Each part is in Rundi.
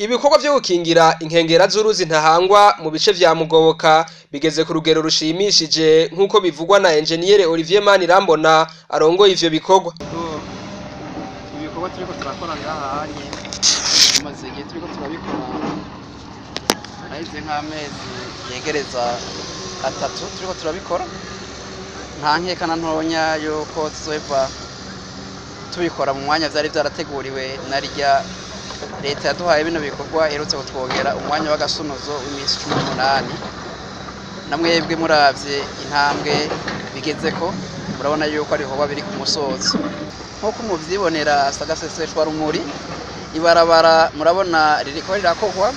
Ibikorwa vyo gukingira inkengera z'uruzi Ntahangwa mu bice vya Mugoboka bigeze ku rugero rushimishije nk'uko bivugwa na Engineer Olivier Manirambona arongoye ivyo bikorwa. Ibikorwa turiko turakora ngahanye tumaze igihe turiko turabikora aheze nk'amezi yegereza atatu turiko turabikora, nta nkekana ntonya yuko tuzohava tubikora mu mwanya vyari vyarateguriwe narirya leta yaduhaye bino bikorwa iherutse kutwongera umwanya w'agasunuzo w'imisi 18. Namwebwe muravye intambwe bigezeko murabona yuko ari ibikorwa biri ku musozo, nk'uko muvyibonera sagaseseshwa rumuri ibarabara murabona ririko rirakorwa.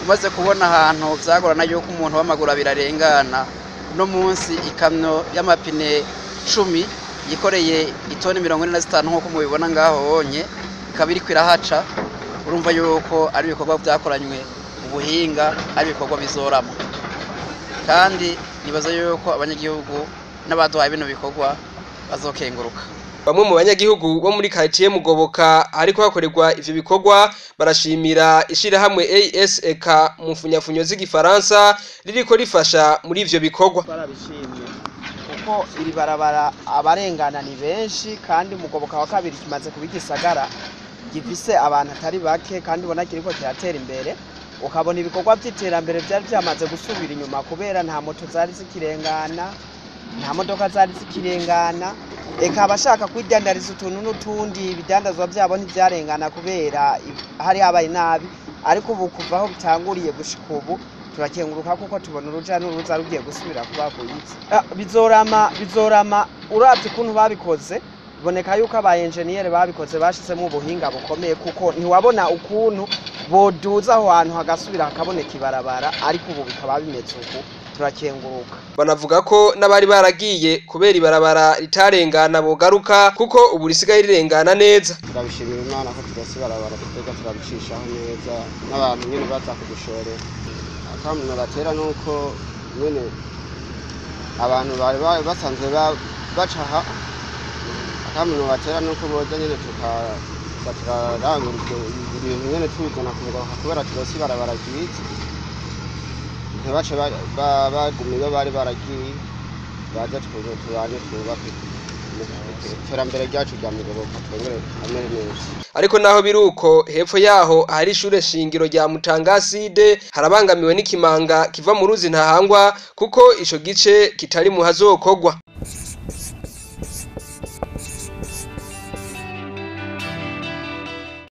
Umaze kubona ahantu vyagorana yuko umuntu w'amaguru abirarengana, uno munsi ikamyo y'amapine 10 yikoreye itoni 45 nk'uko mubibona ngaho honye ikaba iriko irahaca. Urumva yuko ari ibikorwa vyakoranywe ubuhinga, ari ibikorwa bizorama, kandi nibaza yuko abanyagihugu n'abaduhaye bino bikorwa bazokenguruka. Bamwe mu banyagihugu bo muri quartier Mugoboka ariko hakorerwa ivyo bikorwa barashimira ishirahamwe ASEK mu funyafunyo z'igifaransa ririko rifasha muri ivyo bikorwa. Barabishimye kuko iri barabara abarengana ni benshi, kandi Mugoboka wa kabiri kimaze kubigisagara gifise abantu atari bake, kandi ubona kiriko kiratera imbere. Ukabona ibikorwa vy'iterambere vyari vyamaze gusubira inyuma kubera nta moto zari zikirengana, nta modoka zari zikirengana, eka abashaka kwidandariza utuntu n'utundi ibidandazwa vyabo ntivyarengana kubera hari habaye nabi. Ariko ubu kuva aho bitanguriye gushika ubu turakenguruka kuko tubona uruja n'uruza rugiye gusubira kuba kuyizi. Bizorama uravye ukuntu babikoze, boneka yuko aba engineer babikoze bashizemo ubuhinga bukomeye, kuko ntiwabona ukuntu boduza aho hantu hagasubira hakaboneka ibarabara, ariko ubu bikaba bimeze uku. Turakenguruka. Banavuga ko n'abari baragiye kubera ibarabara ritarengana bogaruka kuko ubu risigaye rirengana neza. Turabishimira Imana ko turasibarabara tutega turabicishaho neza, n'abantu nyene baza kudushorera. Akamuna batera nuko nyene abantu bari basanzwe bacaha, akamuna batera nuko boza nyene tukarangura ibintu nyene tuzana kuvuga kubera turasibarabara ryiza. Ntibace bagumye bari baragiye baza tubane twubake iterambere ryacu rya Mugoboka twongere amere neza. Ariko naho biruko hepfo yaho hari ishure shingiro rya Mutangaside harabangamiwe n'ikimanga kiva mu ruzi Ntahangwa kuko ico gice kitari mu hazokogwa.